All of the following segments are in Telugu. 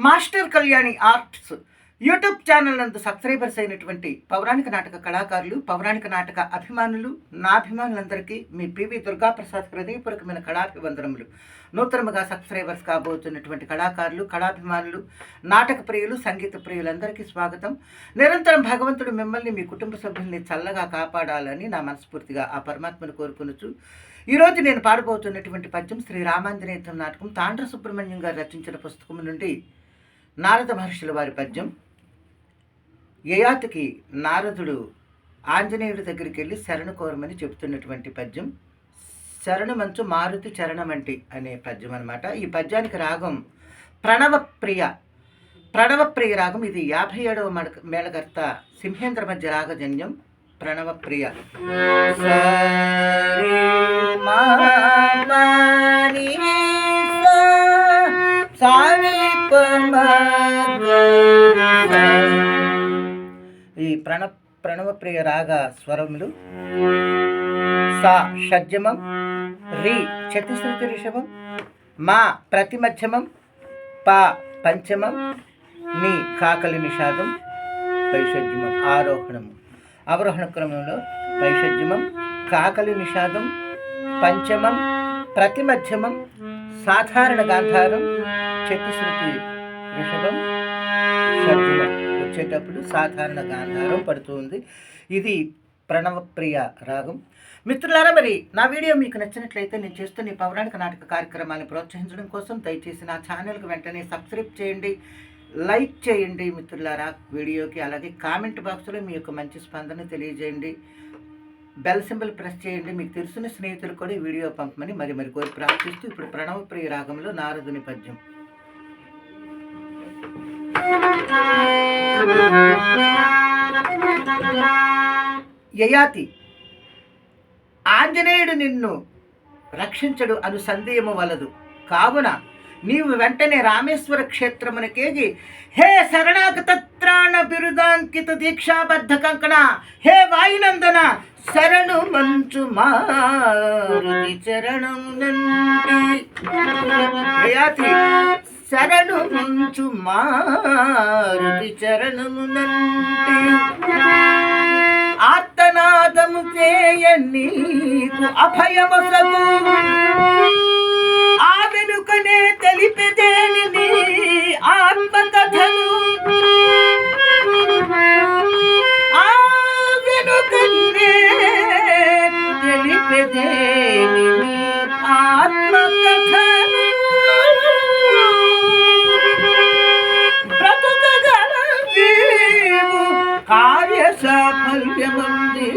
Master Kalyani arts YouTube channel నందు సబ్స్క్రైబర్స్ అయినటువంటి పౌరాణిక నాటక కళాకారులు, పౌరాణిక నాటక అభిమానులు, నా అభిమానులందరికీ మీ పివి దుర్గాప్రసాద్ హృదయపూర్వకమైన కళాభివందనములు. నూతనముగా సబ్స్క్రైబర్స్ కాబోతున్నటువంటి కళాకారులు, కళాభిమానులు, నాటక ప్రియులు, సంగీత ప్రియులందరికీ స్వాగతం. నిరంతరం భగవంతుడు మిమ్మల్ని, మీ కుటుంబ సభ్యుల్ని చల్లగా కాపాడాలని నా మనస్ఫూర్తిగా ఆ పరమాత్మను కోరుకొనుచు, ఈరోజు నేను పాడబోతున్నటువంటి పద్యం శ్రీ రామాంజనేయ నాటకం తాండ్ర సుబ్రహ్మణ్యం గారు రచించిన పుస్తకం నుండి నారద మహర్షుల వారి పద్యం. యయాతికి నారదుడు ఆంజనేయుడి దగ్గరికి వెళ్ళి శరణు కోరమని చెబుతున్నటువంటి పద్యం. శరణమంచు మారుతి చరణమంటి అనే పద్యం అనమాట. ఈ పద్యానికి రాగం ప్రణవప్రియ. ప్రణవప్రియ రాగం. ఇది 57వ మేళకర్త సింహేంద్ర మధ్య రాగజన్యం ప్రణవప్రియ. ఈ ప్రణవప్రియ రాగ స్వరములు సా షడ్జమం, రి చతుశ్రుతి రిషభం, మా ప్రతిమధ్యమం, పా పంచమం, ని కాకలి నిషాదం, పైషడ్యమం ఆరోహణము. అవరోహణ క్రమంలో పైషడ్యమం, కాకలి నిషాదం, పంచమం, ప్రతిమధ్యమం, సాధారణ గాంధారం, చతుశ్రుతి రిషభం, షడ్జమం వచ్చేటప్పుడు సాధారణ గాంధారం పడుతుంది. ఇది ప్రణవప్రియ రాగం. మిత్రులారా, మరి నా వీడియో మీకు నచ్చినట్లయితే నేను చేస్తున్న ఈ పౌరాణిక నాటక కార్యక్రమాన్ని ప్రోత్సహించడం కోసం దయచేసి నా ఛానల్కి వెంటనే సబ్స్క్రైబ్ చేయండి, లైక్ చేయండి మిత్రులారా వీడియోకి. అలాగే కామెంట్ బాక్స్లో మీ యొక్క మంచి స్పందన తెలియజేయండి. బెల్ సింబల్ ప్రెస్ చేయండి. మీకు తెలిసిన స్నేహితులు కూడా ఈ వీడియో పంపమని మరి కోరి ప్రార్థిస్తూ ఇప్పుడు ప్రణవప్రియ రాగంలో నారదుని పద్యం. యయాతి, ఆంజనేయుడు నిన్ను రక్షించడు అను సందేహము వలదు. కావున నీవు వెంటనే రామేశ్వర క్షేత్రమునకేగి, హే శరణాగత త్రాణ బిరుదాంకిత దీక్షాబద్ధ కంకణ, హే వాయునందన శరణు మంచు మారుతి చరణమునంటి. యయాతి, శరణు మంచు మారుతి చరణమునంటి. ఆర్తనాదము చేయ నీకు అభయమొసగు, ఆ వెనుకనే తెలిపెదేని నీ ఆత్మకథను, ఆ వెనుకనే తెలిపెదేని నీ ఆత్మకథను. బ్రతుకగల నీవు కార్య సాఫల్యమంది.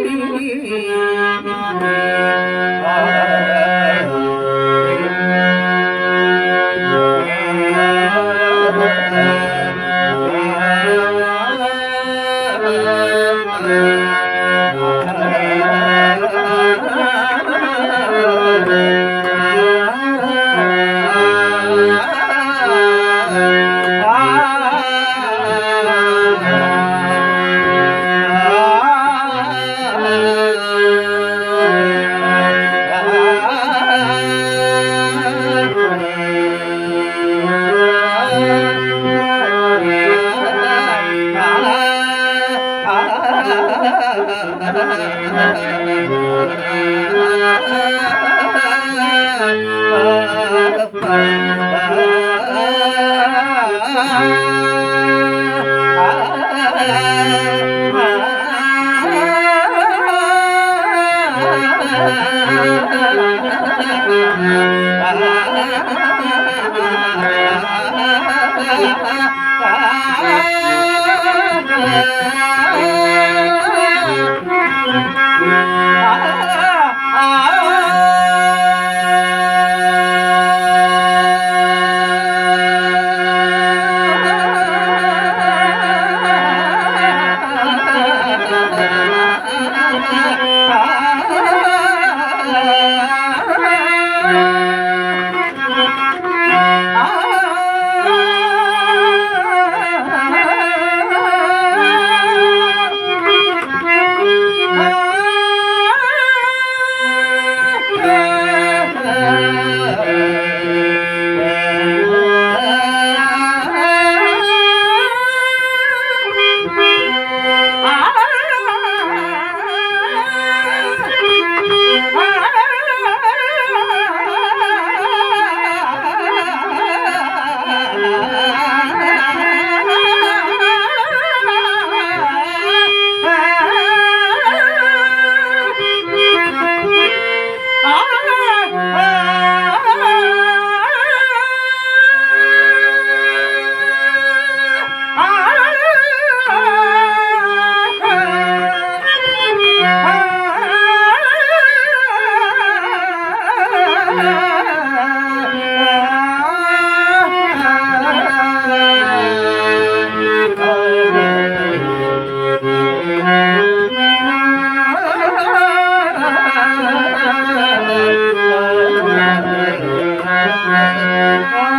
ఓం